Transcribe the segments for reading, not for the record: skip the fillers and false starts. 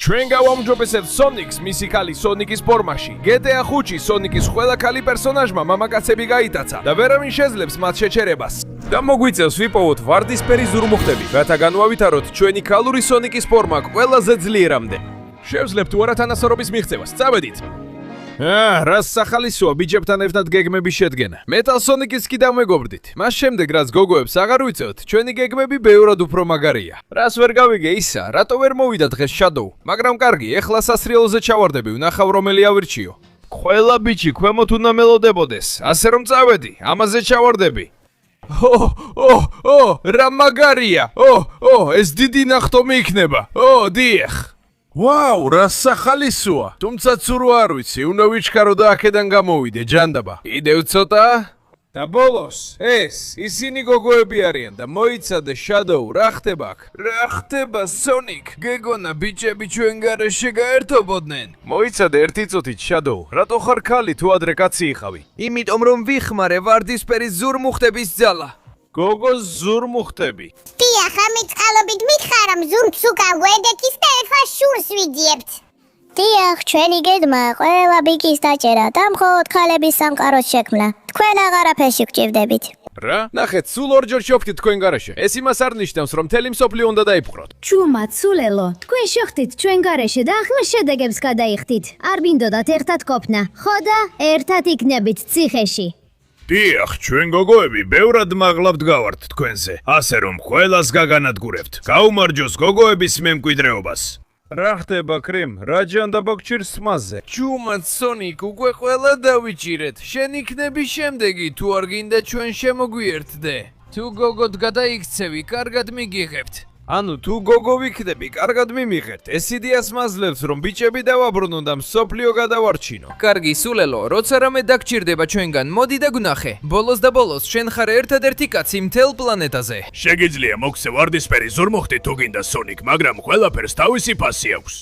ჩვენ გავამჯობესებთ Sonic-ს მისი ქალი Sonic-ის ფორმაში. GTA 5-ში Sonic-ის ყველა ქალი პერსონაჟმა მამაკაცები გაიტაცა და ვერავინ შეძლებს მათ შეჩერებას. და მოგვიწევს ვიპოვოთ ვარდისფერი ზურმუხტები, რათა განვავითაროთ ჩვენი ქალური Sonic-ის ფორმა ყველაზე ძლიერამდე. შევძლებთ თუ არა თანასწორობის მიღწევას. წავედით. რას სახალისოა ბიჭებთან ერთად გეგმების შედგენა. Metal Sonic-ის კიდევ მეგობრდით. მას შემდეგ რაც გოგოებს აღარ ვიცევთ, ჩვენი გეგმები ბევრად უფრო მაგარია. რას ვერ გავიგე ისა, რატო ვერ მოვიდა დღეს Shadow? მაგრამ კარგი, ეხლა სასრიალოზე ჩავარდები, ვნახავ რომელი ავირჩიო. ყველა ბიჭი ქვემოთ უნდა მელოდებოდეს. ასე რომ წავედი, ამაზე ჩავარდები. რა მაგარია. ეს დიდი ნახტომი იქნება. დიახ. ვაუ, რა სახალისოა. თუმცა ცურო არ ვიცი, უნდა ვიჩქარო და აქედან გამოვიდე, ჯანდაბა. კიდევ ცოტა? და ბოლოს, ისინი გოგოები არიან და მოიცადე Shadow, რა ხდება აქ? რა ხდება Sonic? გეგონა ბიჭები ჩვენ გარეშე გაერთობოდნენ. მოიცადე ერთი წუთით Shadow, რატო ხარ ქალი თუ ადრე კაცი იყავი? იმიტომ რომ ვიხმარე ვარდისფერი ზურმუხტების ძალა. გოგოს ზურმუხტები. დიახ, ამით წყალობით მითხარამ ზურგს უკან გვედექის და ეხლა შურს ვიძიებთ. დიახ, ჩვენი გეგმა ყველა ბიგის დაჭერა და მხოლოდ ქალების სამყაროს შექმნა. თქვენ აღარაფერში გჭირდებით. რა? ნახეთ, სულ ორჯერ შევხვდით თქვენ გარეშე. ეს იმას არ ნიშნავს, რომ მთელი მსოფლიო უნდა დაიფყროთ. ჩუმა, ცულელო, თქვენ შევხვდით ჩვენ გარეშე და ახლა შედეგებს გადაიხდით. არ მინდოდათ ერთად ყოფნა. ხო და ერთად იქნებით ციხეში. დიახ, ჩვენ გოგოები ბევრად მაღლა ვდგავართ თქვენზე, ასე რომ ყველას გაგანადგურებთ. გაუმარჯოს გოგოების მემკვიდრეობას. რა ხდება, კრიმ? რა ჯანდაბა გჭირს მასზე? ჩუმად, Sonic, უკვე ყველა დავიჭირეთ. შენ იქნები შემდეგი, თუ არ გინდა ჩვენ შემოგვიერთდე. თუ გოგოდ გადაიქცევი, კარგად მიგიღებთ. ანუ თუ გოგო ვიქნები, კარგად მიმიღეთ. ეს იდეას მაძლევს, რომ ბიჭები დავაბრუნო და მსოფლიო გადავარჩინო. კარგი, სულელო, როცა რამე დაგჭირდება ჩვენგან, მოდი და გვნახე. ბოლოს და ბოლოს, შენ ხარ ერთადერთი კაცი მთელ პლანეტაზე. შეგიძლია მოგცე ვარდისფერი ზურმუხტი თუ გინდა Sonic, მაგრამ ყველაფერს თავისი ფასი აქვს.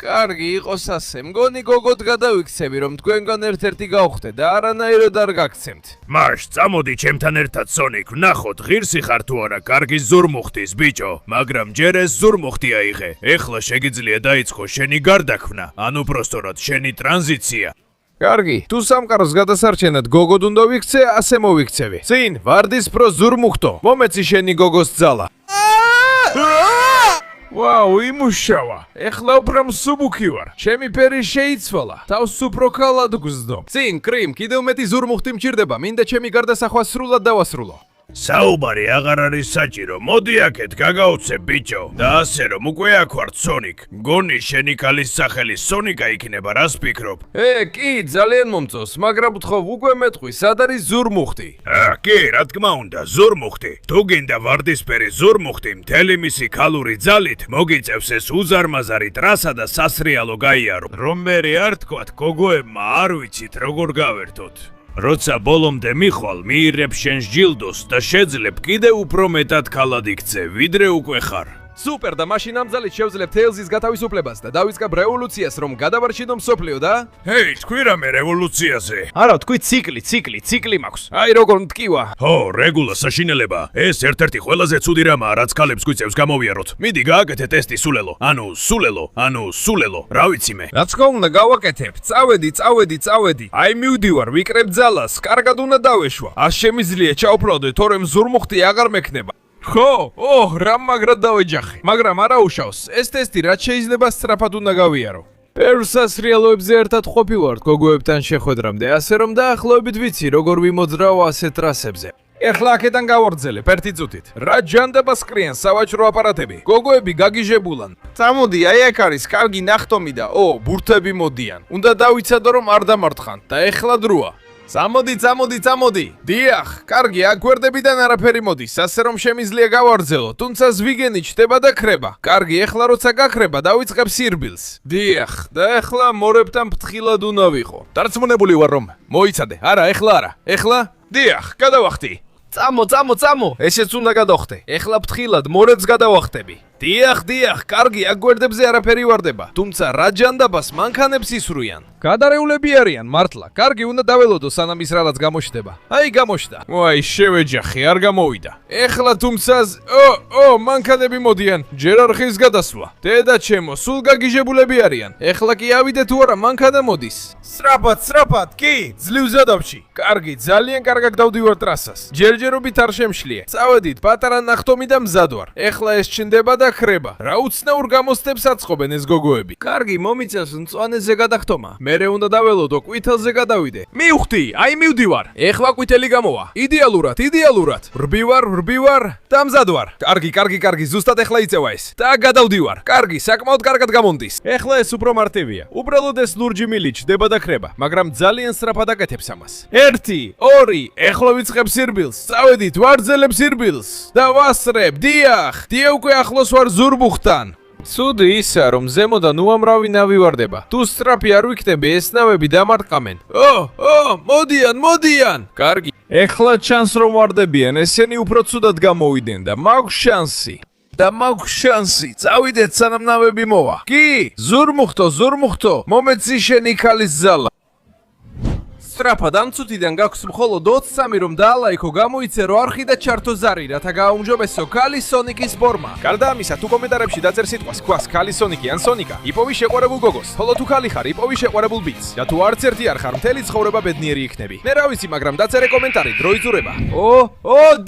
კარგი, იყოს ასე. მგონი გოგოდ გადავიქცევი, რომ თქვენგან ერთ-ერთი გავხდე და არანაირად არ გაგცემთ. მაშ, წამოდი ჩემთან ერთად Sonic, ვნახოთ, ღირსი ხარ თუ არა კარგი ზურმუხტის ბიჭო, მაგრამ ჯერ ეს ზურმუხტი აიღე. ეხლა შეგიძლია დაიწყო შენი გარდაქმნა, ანუ პროსტორად შენი ტრანზიცია. კარგი, თუ სამყაროს გადასარჩენად გოგოდ უნდა ვიქცე, ასე მოვიქცევი. წინ, ვარდისფრო ზურმუხტო, მომეცი შენი გოგოს ძალა. ვაუ, იმუშავა. ეხლა უფრო მსუბუქი ვარ. ჩემი ფერი შეიცვალა. თავს უფრო ქალად გვზდო. წინ, კრიმ, კიდევ მეტი ზურმუხტი მჭირდება. მინდა ჩემი გარდასახვა სრულად დავასრულო. საუბარი აღარ არის საჭირო. მოდი აქეთ, გაგაუცე ბიჭო. და ასე რომ უკვე აქ ვარ Sonic. მგონი შენი ქალის სახელი Sonic-ა იქნება, რას ფიქრობ? კი, ძალიან მომწონს, მაგრამ ვთხოვ, უკვე მეტყვი, სად არის ზურმუხტი? კი, რა თქმა უნდა, ზურმუხტი. თუ გინდა ვარდისფერი ზურმუხტი, მთელი მისი ქალური ძალით მოგიწევს ეს უზარმაზარი ტრასა და სასრიალო გაიარო. რომ მე არ თქვათ, გოგოებმა არ ვიცით როგორ გავერთოთ. როცა ბოლომდე მიხვალ, მიირებ შენს ჯილდოს და შეძლებ კიდევ უფრო მეტად ქალად იქცე, ვიდრე უკვე ხარ. სუპერ და მაშინ ამ ძალით შევძლებ თეილზის გათავისუფლებას და დავიწყებ რევოლუციას, რომ გადავარჩინო მსოფლიო და თქვი რამე რევოლუციაზე? არა, თქვი ციკლი მაქვს. აი როგორ მტკივა. რეგულა საშინელება. ეს ერთ-ერთი ყველაზე ცუდი რამაა, რაც ქალებს გვიწევს გამოვიაროთ. მიდი გააკეთე ტესტი სულელო. ანუ სულელო, რა ვიცი მე. რაც თქმა უნდა გავაკეთებ. წავედი. აი მივდივარ, ვიკრებ ძალას, კარგად უნდა დავეშვა. ას შემიძლია ჩავფლავდე, თორემ ზურმუხტი აღარ მექნება. ხო, რა მაგრად დავეჯახე. მაგრამ არა უშავს. ეს ტესტი რაც შეიძლება სწრაფად უნდა გავიარო. ბევრ სასრიალოებზე ერთად ყოფი ვართ გოგოებთან შეხვედრამდე, ასე რომ დაახლოებით ვიცი, როგორ ვიმოძრავ ასეთ ტრასებზე. ეხლა აქედან გავარძელებ ერთი წუთით. რა ჯანდაბას ყრიან სავაჭრო აპარატები. გოგოები გაგიჟებულან. წამოდი, აი აქ არის კარგი ნახტომი და ბურთები მოდიან. უნდა დავიცადო რომ არ დამარტყანთ და ეხლა დროა. წამოდი. დიახ, კარგი, აქ გვერდებიდან არაფერი მოდის, ასე რომ შემიძლია გავარძელო, თუმცა ზვიგენი ჩდება და ქრება. კარგი, ეხლა როცა გაქრება, დავიწყებ სირბილს. დიახ, და ეხლა მორებთან ფრთხილად უნდა ვიყო. დარწმუნებული ვარ რომ მოიცადე. არა, ეხლა არა. ეხლა? დიახ, გადავახტი. წამო. ესეც უნდა გადავხტე. ეხლა ფრთხილად მორებს გადავახტები. დიახ, კარგი, აქ გვერდებზე არაფერი ვარდება. თუმცა რა ჯანდაბას მანქანებს ისვრიან. გადარეულები არიან, მართლა. კარგი, უნდა დაველოდო სანამ ის რაღაც გამოჩნდება. აი, გამოჩნდა. ვაი, შევეჯახე, არ გამოვიდა. ეხლა თუმცა მანქანები მოდიან. ჯერ არ ხის გადასვლა. დედა ჩემო, სულ გაგიჟებულები არიან. ეხლა კი ავიდე თუ არა, მანქანა მოდის. სრაფად, კი, ძლივ ზადავში. კარგი, ძალიან კარგად დავდივარ ტრასას. ჯერჯერობით არ შემშლია. წავედით, პატარა ნახტომი და მზად ვარ. ეხლა ეს ჩნდება და ხრება. რა უცნაურ გამოსტებს აწყობენ ეს გოგოები. კარგი, მომიწევს მწვანეზე გადახტომა. მერე უნდა დაველოდო, ყვითელზე გადავიდე. მივხვდი, აი მივდივარ. ეხლა ყვითელი გამოვა. იდეალურად. ვრბივარ და მზად ვარ. კარგი, ზუსტად ეხლა იწევა ეს. და გადავდივარ. კარგი, საკმაოდ კარგად გამონდის. ეხლა ეს უფრო მარტივია. უბრალოდ ეს ლურჯი მილიჩდება და ხრება, მაგრამ ძალიან სწრაფად აკეთებს ამას. 1, 2, ეხლა ვიწყებ სირბილს. წავედით, ვარძელებ სირბილს და ვასწრებ. დიახ, უკვე ახლოს ვარ ზურმუხთან. ცუდი ისა, რომ ზემოდან უამრავი ნავი ვარდება. თუ სწრაფი არ ვიქნები, ეს ნავები დამარტყამენ. მოდიან. კარგი. ეხლა ჩანს რომ ვარდებიან, ესენი უფრო ცუდად გამოვიდნენ და მაქვს შანსი. წავიდეთ სანამ ნავები მოვა. კი, ზურმუხტო, მომეცი შენი ქალის ზალა. სწრაფად ამ წუთიდან გაქვს მხოლოდ 23 რომ დაალაიქო გამოიცე რო არხი და ჩართო ზარი, რათა გააუმჯობესო ქალი სონიკის ფორმა. გარდა ამისა, თუ კომენტარებში დაწერს სიტყვას ქვას ქალი სონიკი ან სონიკა, იპოვი შეყვარებულ გოგოს. ხოლო თუ ქალი ხარ, იპოვი შეყვარებულ ბიჭს. და თუ არც ერთი არ ხარ, მთელი ცხოვრება ბედნიერი იქნები. მე რა ვიცი, მაგრამ დაწერე კომენტარი, დრო იწურება.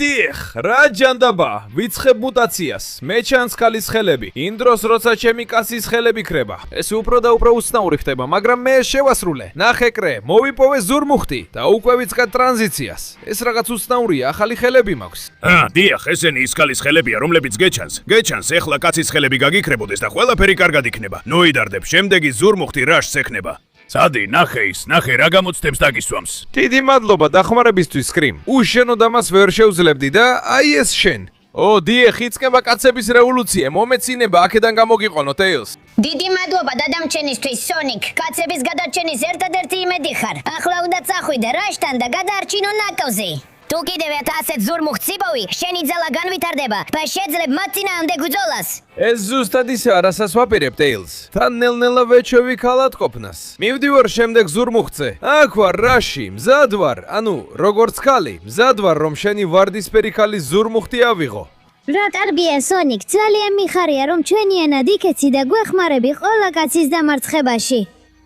დიახ, რა ჯანდაბა, ვიცხებ მუტაციას. მე ჩანს ქალის ხელები. იმ დროს როცა ჩემი კაცის ხელები ქრება. ეს უფრო და უფრო უცნაური ხდება, მაგრამ მე შევასრულე. ნახე კრე, მოვიპოვე ზურმუხტი და უკვე ვიწყებ ტრანზიციას. ეს რაღაც უცნაურია, ახალი ხელები მაქვს. დიახ, ესენი ის ქალის ხელებია, რომლებიც გეჩანს, ეხლა კაცის ხელები გაგიქრებოდეს და ყველაფერი კარგად იქნება. ნოიდარდებ, შემდეგი ზურმუხტი რაშს ექნება. სადი, ნახე, რა გამოცდებს დაგისვამს. დიდი მადლობა დახმარებისთვის, კრიმ. უშენოდ ამას ვერ შევძლებდი და აი ეს შენ. დიახ, იწყება კაცების რევოლუცია. მომეცინება აქედან გამოგიყვანო ტეილს. დიდი მადლობა დადამჩენისთვის, სონიკ. კაცების გადარჩენის ერთადერთი იმედი ხარ. ახლა უნდა წახვიდე რაშთან და გადაარჩინო ნაკავზე. თუ კიდევ ასეთ ზურმუხტს იპოვი, შენი ძალა განვითარდება და შეძლებ მათ წინააღმდეგ ბრძოლას. ეს ზუსტად ისაა, რასაც ვაპირებ ტეილს. თან ნელ-ნელა ვეჩვევი ქალად ყოფნას. მივდივარ შემდეგ ზურმუხტზე. აქ ვარ რაში, მზად ვარ. როგორც ქალი, მზად ვარ რომ შენი ვარდისფერი ქალის ზურმუხტი ავიღო. რა კარგია, სონიკ, ძალიან მიხარია, რომ ჩვენიანად იქეცი და გვეხმარები ყველა კაცის დამარცხებაში.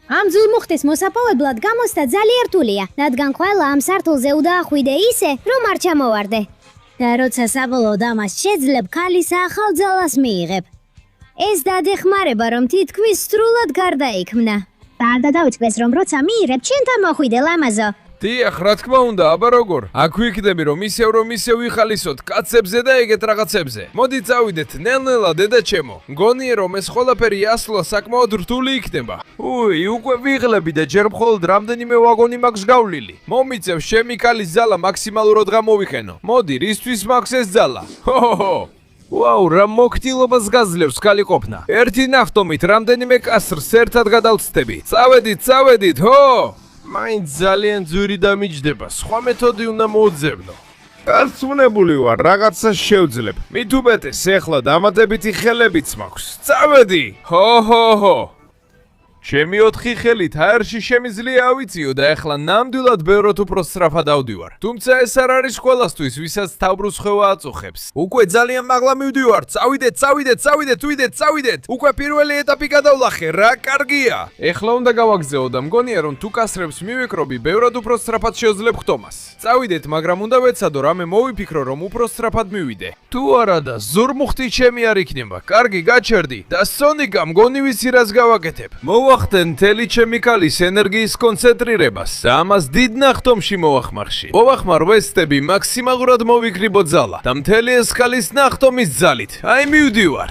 ამ ზურმუხტის მოსაპოვებლად გამოსთა ძალიან რთულია, რადგან ყველა ამ სართულზე უნდაახვიდე ისე, რომ არ ჩამოვარდე. და როცა საბოლოოდ ამას შეძლებ, ქალის ახალ ძალას მიიღებ. ეს დადეხმარება, რომ თითქმის სრულად გარდაიქმნა. და დავიწყდეს, რომ როცა მიიღებ, ჩვენთან მოხვიდე ლამაზო. დიახ, რა თქმა უნდა, აბა როგორ? აქ ვიქნები რომ ისევ ვიხალისოთ კაცებზე და ეგეთ რაღაცებზე. მოდი წავიდეთ ნელ-ნელა დედა ჩემო. მგონია რომ ეს ყველაფერი ასვლა საკმაოდ რთული იქნება. უკვე ვიღლები და ჯერ მხოლოდ რამდენიმე ვაგონი მაქვს გავლილი. მომიწევ შემი ქალის ზალა მაქსიმალურად გამოვიხენო. მოდი, რისთვის მაქვს ეს ზალა? ვაუ, რა მოქნილობას გაძლევს ქალი ყოფნა. ერთი ნახტომით რამდენიმე კასრს ერთად გადავწდები. წავედით, მაინც ძალიან ძვირი დამიჯდება, სხვა მეთოდი უნდა მოუძებნო. გაცნებული ვარ, რაღაცა შევძლებ. მით უმეტეს, ეხლა დამატებითი ხელებიც მაქვს. წავედი! ჩემი 4 ხელით აერში შემიძლია ავიწიო და ეხლა ნამდვილად ბევრად უფრო სწრაფად ავდივარ. თუმცა ეს არ არის ყველასთვის, ვისაც თავბრუსხვევა აწუხებს. უკვე ძალიან მაღლა მივდივარ. წავიდეთ. უკვე პირველი ეტაპი გადავლახე. რა კარგია. ეხლა უნდა გავაგზავნო და მგონია რომ თუ კასრებს მივიკრობი, ბევრად უფრო სწრაფად შევძლებ ხტომას. წავიდეთ, მაგრამ უნდა ვეცადო, რამე მოვიფიქრო, რომ უფრო სწრაფად მივიდე. თუ არა და ზურმუხტი ჩემი არ იქნება. კარგი, გაჩერდი და სონიკა მგონი ვიცი რას გავაკეთებ. მოვახდენ მთელი ჩემი ქალის ენერგიის კონცენტრირებას და ამას დიდ ნახტომში მოვახმარში. მოვახმარ ვესტები მაქსიმალურად მოვიკრიბო ძალა და მთელი ეს ქალის ნახტომის ძალით. აი მივდივარ.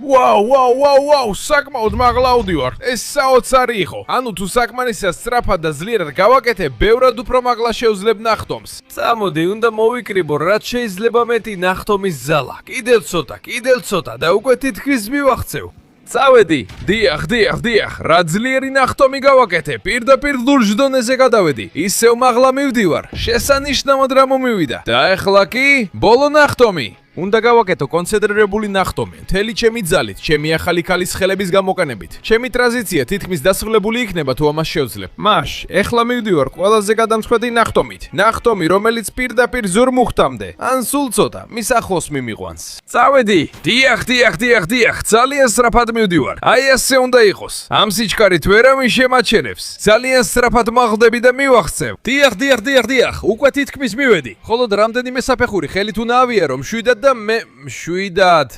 ვაუ, საკმაოდ მაღლა ავდივარ. ეს საოცარი იყო. თუ საკმარისად სწრაფად და ძლიერად გავაკეთებ, ბევრად უფრო მაღლა შევძლებ ნახტომს. წამოდი, უნდა მოვიკრიბო რაც შეიძლება მეტი ნახტომის ძალა. კიდევ ცოტა და უკვე თითქმის მივახცევ. წავედი. დიახ, რა ძლიერი ნახტომი გავაკეთე. პირდაპირ ლურჯ დონეზე გადავედი. ისევ მაღლა მივდივარ. შესანიშნავად რა მომივიდა. და ეხლა კი ბოლო ნახტომი. უნდა გავაკეთო კონცენტრირებული ნახტომი. მთელი ჩემი ძალით, ჩემი ახალი ქალის ხელების გამოყენებით. ჩემი ტრანზიცია თითქმის დასრულებული იქნება თუ ამას შევძლებ. მაშ, ეხლა მივდივარ ყველაზე გადამწყვეტი ნახტომით. ნახტომი, რომელიც პირდაპირ ზურმუხტამდე, ან სულ ცოტა, მის ახლოს მიმიყვანს. წავედი. დიახ, ძალიან სწრაფად მივდივარ. აი ასე უნდა იყოს. ამ სიჩქარით ვერავინ შემაჩერებს. ძალიან სწრაფად მაღლდები და მივახცევ. დიახ, უკვე თითქმის მივედი. ხოლო რამდენიმე საფეხური ხელით უნდა ავიარო, მშვიდად და მე მშვიდად.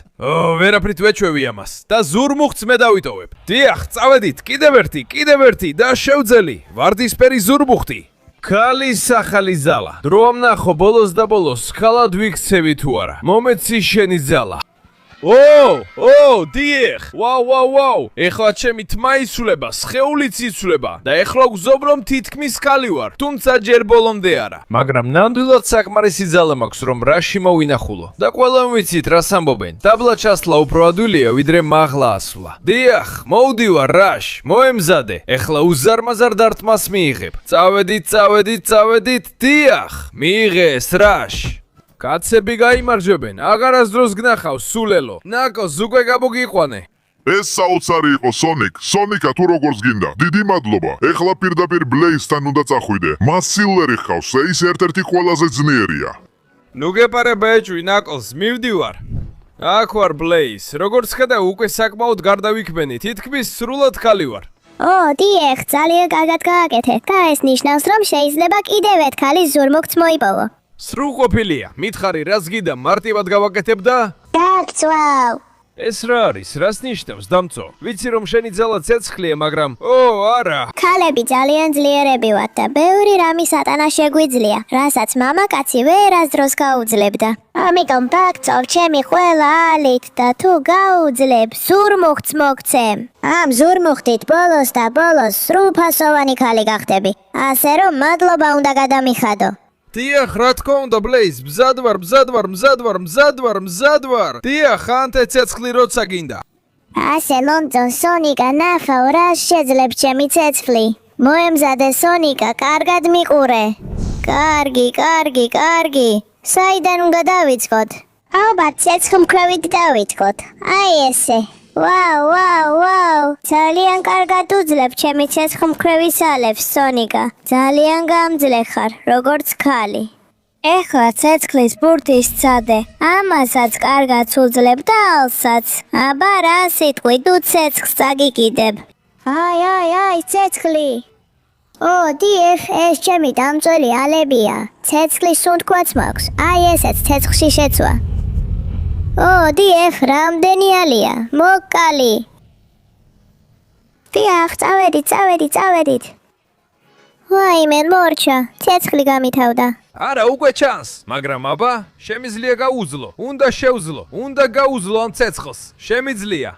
ვერაფრით ვეჩვევი ამას და ზურმუხტს მე დავიტოვებ. დიახ, წავედით, კიდევ ერთი და შევძელი. ვარდისფერი ზურმუხტი. ქალის ახალი ზალა. დრო ამ ნახო ბოლოს და ბოლოს ხალად ვიქცევი თუ არა. მომეცი შენი ზალა. დიახ. ვაუ. ეხლა ჩემი თმა იცვლება, სხეულიც იცვლება და ეხლა გზობ რომ თითქმის ქალი ვარ, თუმცა ჯერ ბოლომდე არა. მაგრამ ნამდვილად საკმარისი ზალა მაქვს რომ რაში მოვინახულო. და ყველამ ვიცით რას ამბობენ. დაბლა ჩასვლა უფრო ადვილია ვიდრე მაღლა ასვლა. დიახ, მოვდივარ რაშ, მოემზადე. ეხლა უზარმაზარ დარტყმას მიიღებ. წავედით. დიახ, მიიღეს რაშ. კაცები გაიმარჯვებენ, აღარასდროს გნახავს სულელო. ნაკოს უკვე გამოგიყვანე. ეს საოცარი იყო სონიკა თუ როგორც გინდა. დიდი მადლობა. ეხლა პირდაპირ ბლეისთან უნდა წახვიდე. მას სილვერი ჰყავს, ის ერთ-ერთი ყველაზე ძნიერია. ნუ გეპარება ეჭვი ნაკოს, მივდივარ. აქ ვარ ბლეის. როგორც ხედავ, უკვე საკმაოდ გარდავიქმენი, თითქმის სრულად ქალი ვარ. დიახ, ძალიან კარგად გააკეთე. და ეს ნიშნავს, რომ შეიძლება კიდევ ერთ ქალის ზურმუხტს მოიპოვო. სრულყოფილია. მითხარი რას გიდა მარტივად გავაკეთებ და გაგწვავ. ეს რა არის? რას ნიშნავს დამწო? ვიცი რომ შენი ძალა ცეცხლია, მაგრამ არა. ქალები ძალიან ძლიერები ვართ და ბევრი რამის ატანა შეგვიძლია, რასაც მამაკაცი ვერასდროს გაუძლებდა. ამიტომ გაგწოვ ჩემი ყველა ალით და თუ გაუძლებ, ზურმუხტს მოგცემ. ამ ზურმუხტით ბოლოს და ბოლოს სრულფასოვანი ქალი გახდები. ასე რომ მადლობა უნდა გადამიხადო. დიახ, რა თქმა უნდა, ბლეის, მზად ვარ. დიახ, ანტე ცეცხლი როცა გინდა. ასე ლომწონ სონიკა, ნახავ რას შეძლებ ჩემი ცეცხლი. მოემზადე სონიკა, კარგად მიყურე. კარგი. საიდან უნდა დავიწყოთ? ალბათ ცეცხლმქრევით დავიწყოთ. აი ესე. ვაუ. ძალიან კარგად უძლებ ჩემი ცეცხლმქრევის ალებს, სონიკა. ძალიან გამძლე ხარ, როგორც ქალი. ეხლა ცეცხლის ბურთის წადე. ამასაც კარგად უძლებ და ალსაც. აბა რა სიტყვი, თუ ცეცხლს წაგიკიდებ. აი, ცეცხლი. დიახ, ეს ჩემი დამწველი ალებია. ცეცხლის სუნთქვაც მაქვს. აი ესეც ცეცხლში შეცვა. დიახ, რამდენი ალია? მოკალი. დიახ, წავედით. ვაიმე, მორჩა, ცეცხლი გამითავდა. არა, უკვე ჩანს, მაგრამ აბა, შემიძლია გაუძლო. უნდა შევძლო, უნდა გაუძლო ამ ცეცხლს. შემიძლია.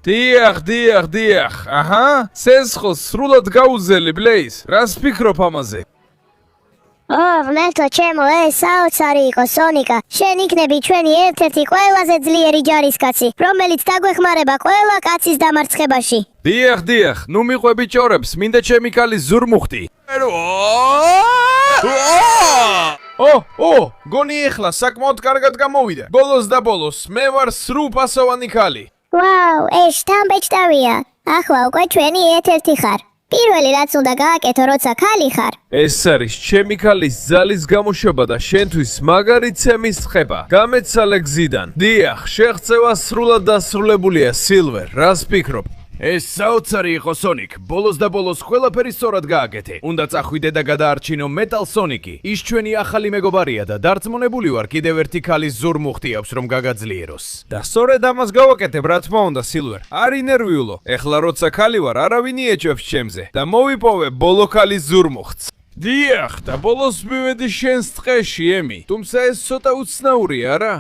დიახ. აჰა, ცეცხლს სრულად გაუძელი, ბლეის. რას ფიქრობ ამაზე? ნეტო ჩემო, ეს საოცარი იყო, სონიკა. შენ იქნები ჩვენი ერთ-ერთი ყველაზე ძლიერი ჯარისკაცი, რომელიც დაგვეხმარება ყველა კაცის დამარცხებაში. დიახ, ნუ მიყვები ჭორებს, მინდა ჩემი ქალის ზურმუხტი. გონი ეხლა საკმაოდ კარგად გამოვიდა. ბოლოს და ბოლოს, მე ვარ სრულფასოვანი ქალი. ვაუ, ეს შთამბეჭდავია. ახლა უკვე ჩვენი ერთ-ერთი ხარ. პირველი რაც უნდა გააკეთო, როცა ქალი ხარ. ეს არის ჩემი ქალის ძალის გამოშვება და შენთვის მაგარი ცემის ხება. გამეცალე გზიდან. დიახ, შეღწევა სრულად დასრულებულია, სილვერ. რას ფიქრობ? ეს საოცარი იყო სონიკ. ბოლოს და ბოლოს ყველაფერი სწორად გააკეთე. უნდა წახვიდე და გადაარჩინო მეტალ სონიკი. ის ჩვენი ახალი მეგობარია და დარწმუნებული ვარ, კიდევ ერთი ქალის ზურმუხტი აქვს რომ გაგაძლიეროს. და სწორედ ამას გავაკეთებ, რა თქმა უნდა, სილვერ. არ ინერვიულო. ეხლა როცა ქალი ვარ, არავინ იეჭვებს ჩემზე და მოვიპოვე ბოლო ქალის ზურმუხტს. დიახ, და ბოლოს მივედი შენს ტყეში, ემი. თუმცა ეს ცოტა უცნაურია, რა?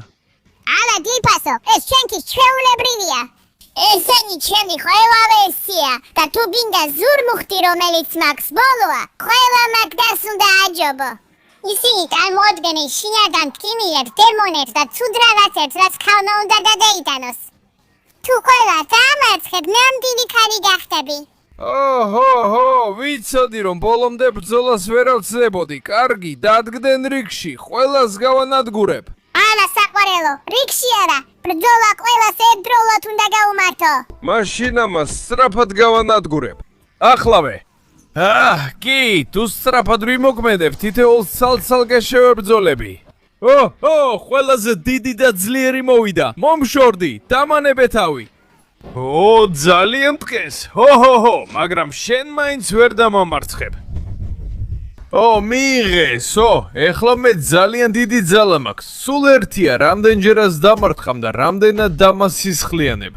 ალა დიფასო, ეს ჩვენთვის ჩვეულებრივია. ესენი ჩემი ყველა ვერსია და თუ გინდა ზურმუხტი, რომელიც მაქვს ბოლოა, ყველა მაგდას უნდა აჯობო. ისინი წარმოადგენენ შინაგან ტკივილებს, დემონებს და ცუდ რაღაცებს, რაც ქალმა უნდა გადაიტანოს. თუ ყველა დამარცხებ, ნამდვილი ქალი გახდები. ვიცოდი რომ ბოლომდე ბრძოლას ვერ ავწდებოდი. კარგი, დადგდნენ რიგში, ყველას გავანადგურებ. ალა საყვარელო, რიგში არა, ბრძოლა ყველას ერთდროულად უნდა გაუმართო. მაშინ ამას სწრაფად გავანადგურებ. ახლავე. კი, თუ სწრაფად ვიმოქმედებ, თითოეულ ცალ-ცალკე შევებრძოლები. ყველაზე დიდი და ძლიერი მოვიდა. მომშორდი, დამანებე თავი. ძალიან მტკეს. მაგრამ შენ მაინც ვერ დამამარცხებ. მიიღეს. ეხლა მე ძალიან დიდი ძალა მაქვს. სულ ერთია, რამდენჯერაც დამარცხამ და რამდენად დამასისხლიანებ.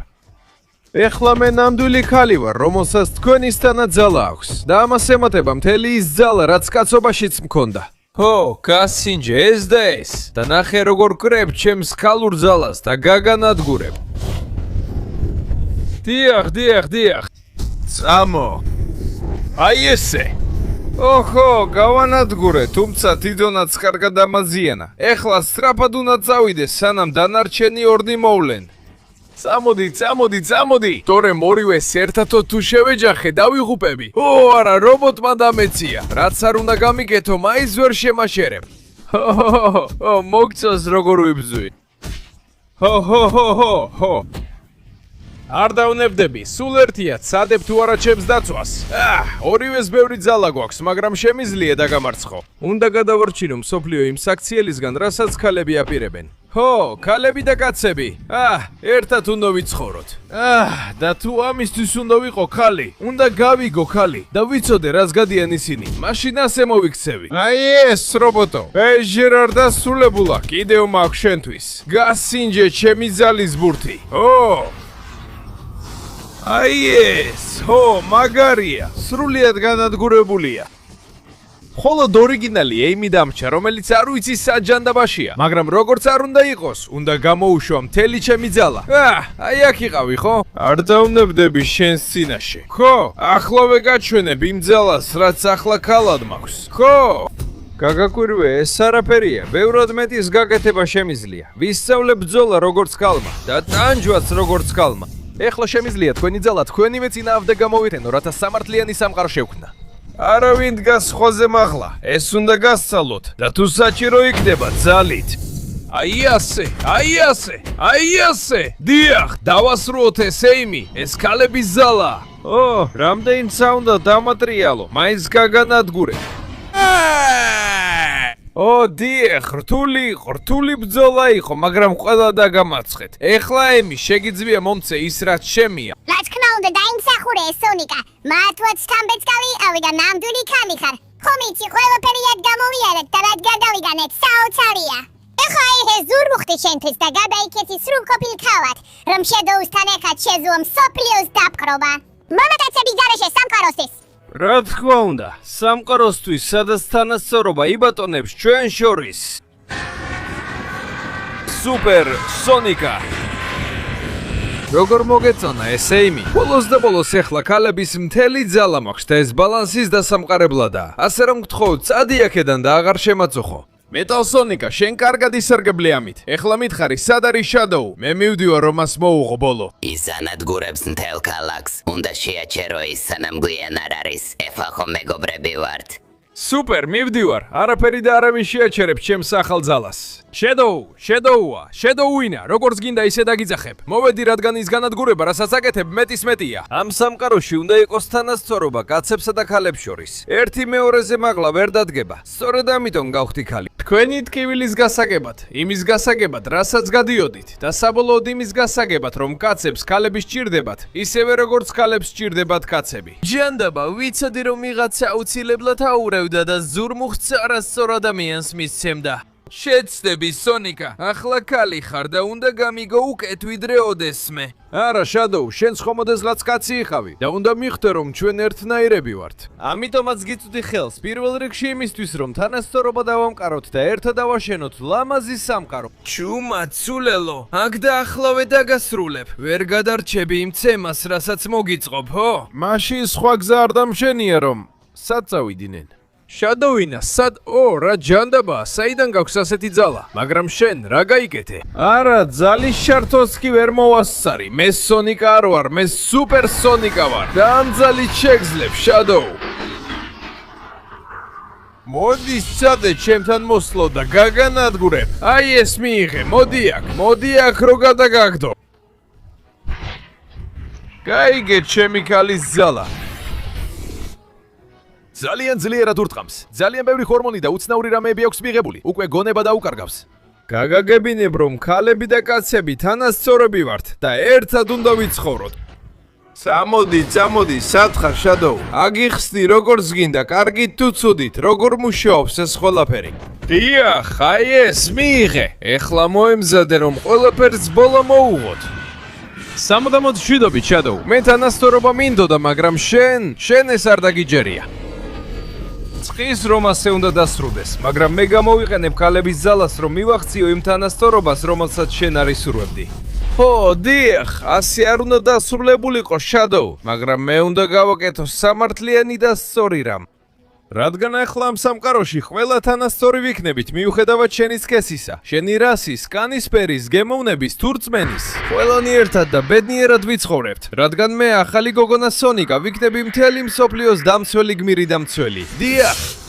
ეხლა მე ნამდვილი ქალი ვარ, რომელსაც თქვენისთანა ძალა აქვს და ამას ემატება მთელი ის ძალა, რაც კაცობაშიც მქონდა. გასინჯე ეს და ეს და ნახე როგორ კრებ ჩემს ქალურ ძალას და გაგანადგურებ. დიახ. წამო. აი ესე. გავანადგურე, თუმცა თვითონაც კარგად ამაზიანა. ეხლა სწრაფად უნდა წავიდე, სანამ დანარჩენი ორნი მოვლენ. წამოდი. თორემ ორივეს ერთადო თუ შევეჯახე, დავიღუპები. არა, რობოტმა დამეცია. რაც არ უნდა გამიკეთო, მაინც ვერ შემაშერებ. მოგწონს როგორ ვიბრძვი. არ დავნებდები, სულ ერთია, ცადებ თუ არა ჩემს დაცვას. ორივეს ბევრი ძალა გვაქვს, მაგრამ შემიძლია დაგამარცხო. უნდა გადავარჩინო მსოფლიო იმ საქციელისგან, რასაც ქალები აპირებენ. ქალები და კაცები. ერთად უნდა ვიცხოვროთ. და თუ ამისთვის უნდა ვიყო ქალი, უნდა გავიგო ქალი და ვიცოდე რას გადიან ისინი. მაშინ ასე მოვიქცევი. აი ეს რობოტო. ჯერ არ დასრულებულა, კიდევ მაქვს შენთვის. გასინჯე ჩემი ძალის ბურთი. აი ეს, მაგარია, სრულიად განადგურებულია. მხოლოდ ორიგინალი ეიმი დამრჩა, რომელიც არ ვიცი სად ჯანდაბაშია, მაგრამ როგორც არ უნდა იყოს, უნდა გამოუშვა მთელი ჩემი ძალა. აი აქ იყავი, ხო? არ დავნებდები შენს წინაშე. ახლავე გაჩვენებ იმ ძალას, რაც ახლა ქალად მაქვს. გაგაკვირვე, ეს არაფერია, ბევრად მეტის გაკეთება შემიძლია. ვისწავლებ ბრძოლა როგორც ქალმა და ტანჯვაც როგორც ქალმა. ეხლა შემიძლია თქვენი ძალა თქვენივე წინააღმდეგ გამოვიტენო, რათა სამართლიანი სამყარო შევქმნა. არავინ დგას სხვაზე მაღლა, ეს უნდა გასცალოთ და თუ საჭირო იქნება ძალით. აი ასე. დიახ, დავასრულოთ ეს ეიმი, ეს ქალების ძალა. რამდენიცა უნდა დამატრიალო, მაინც გაგანადგურე. დიახ, რთული ბრძოლა იყო, მაგრამ ყველა დაგამარცხეთ. ეხლა ემი, შეგიძლია მომცე ის რაც შემია. რა თქმა უნდა, დაიმსახურე სონიკა. მართლაც თამბეწკალი ავი და ნამდვილი ქალი ხარ. ხომ იცი, ყველაფერი ad გამოვიარეთ და რაც გადავიგანეთ, საოცარია. ეხლა ეს ზურმუხტი შენთვის და გადაიქეცი სრულყოფილ ქალად, რომ შედოუსთან ერთად შეზუო მსოფლიოს დაპყრობა. მამაკაცების გარეშე სამყაროსთვის. რა თქმა უნდა, სამყაროსთვის, სადაც თანასწორობა იბატონებს ჩვენ შორის. სუპერ სონიკა. როგორ მოგეწონა ეს ეიმი? ბოლოს და ბოლოს ეხლა ქალების მთელი ძალა მაქვს და ეს ბალანსის დასამყარებლადაა. ასე რომ გთხოვ, წადი აქედან და აღარ შემაწუხო. მეტალ სონიკა, შენ კარგად ისარგებლე ამით. ეხლა მითხარი, სად არის შადოუ? მე მივდივარ რომ მას მოუღო ბოლო. ის ანადგურებს მთელ ქალაქს. უნდა შეაჩერო ის სანამ გვიან არ არის. ეხლა ხომ მეგობრები ვართ. სუპერ, მივდივარ. არაფერი და არავინ შეაჩერებს ჩემს ახალ ძალას. შედოუინა, როგორც გინდა ისე დაგიძახებ. მოვედი, რადგან ის განადგურება, რასაც აკეთებ, მეტის მეტია. ამ სამყაროში უნდა იყოს თანასწორობა კაცებსა და ქალებს შორის. ერთი მეორეზე მაღლა ვერ დადგება. სწორედ ამიტომ გავხდი ქალი. თქვენი ტკივილის გასაგებად, იმის გასაგებად, რასაც გადიოდით და საბოლოოდ იმის გასაგებად, რომ კაცებს ქალები სჭირდებათ, ისევე როგორც ქალებს სჭირდებათ კაცები. ჯანდაბა, ვიცოდი რომ ვიღაცა აუცილებლად აურევდა და ზურმუხტს არასწორ ადამიანს მისცემდა. შეცდები სონიკა, ახლა ქალი ხარ და უნდა გამიგო უკეთ ვიდრე ოდესმე. არა, შადოუ, შენ ხომოდესლაც კაცი იყავი და უნდა მიხვდე რომ ჩვენ ერთნაირები ვართ. ამიტომაც გიწვდი ხელს პირველ რიგში იმისთვის რომ თანასწორობა დავამყაროთ და ერთად დავაშენოთ ლამაზი სამყარო. ჩუმაცულელო, აქ და ახლავე დაგასრულებ. ვერ გადარჩები იმ ცემას, რასაც მოგიწყობ, ხო? მაშინ სხვა გზა არ დამშენია რომ სად წავიდინენ? შადოვინა, სად? რა ჯანდაბა, საიდან გაქვს ასეთი ძალა? მაგრამ შენ რა გაიგეთე? არა, ძალის შართოს კი ვერ მოვასწარი. მე სონიკა არ ვარ, მე სუპერ სონიკა ვარ. და ამ ძალით შეგძლებ, შადოუ. მოდი სცადე ჩემთან მოსლო და გაგანადგურებ. აი ეს მიიღე, მოდი აქ რო გადაგაგდო. გაიგე ჩემი ქალის ძალა. ძალიან ძლიერად ურტყამს. ძალიან ბევრი ჰორმონი და უცნაური რამეები აქვს მიღებული. უკვე გონება დაუკარგავს. გაგაგებინებ რომ ქალები და კაცები თანასწორები ვართ და ერთად უნდა ვიცხოვროთ. წამოდი, სათხარ შადოუ. აგიხსნი როგორც გინდა, კარგით თუ ცუდით, როგორ მუშაობს ეს ყველაფერი. დიახ, აი ეს მიიღე. ეხლა მოემზადე რომ ყველაფერს ბოლო მოუღოთ. 77-ობით შადოუ. მე თანასწორობა მინდოდა, მაგრამ შენ ეს არ დაგიჯერია. წყის რომ ასე უნდა დასრულდეს, მაგრამ მე გამოვიყენებ ქალების ძალას რომ მივახციო იმ თანასწორობას, რომელსაც შენ არ ისურვებდი. დიახ, ასე არ უნდა დასრულებულიყო შადოუ, მაგრამ მე უნდა გავაკეთო სამართლიანი და სწორი რამ. რადგან ახლა ამ სამყაროში ყველა თანასწორი ვიქნებით, მიუხედავად შენი სქესისა, შენი რასის, კანისფერის, გემოვნების, თუ რწმენის. ყველანი ერთად და ბედნიერად ვიცხოვრებთ, რადგან მე ახალი გოგონა სონიკა ვიქნები მთელი მსოფლიოს დამცველი გმირი და მცველი. დიახ!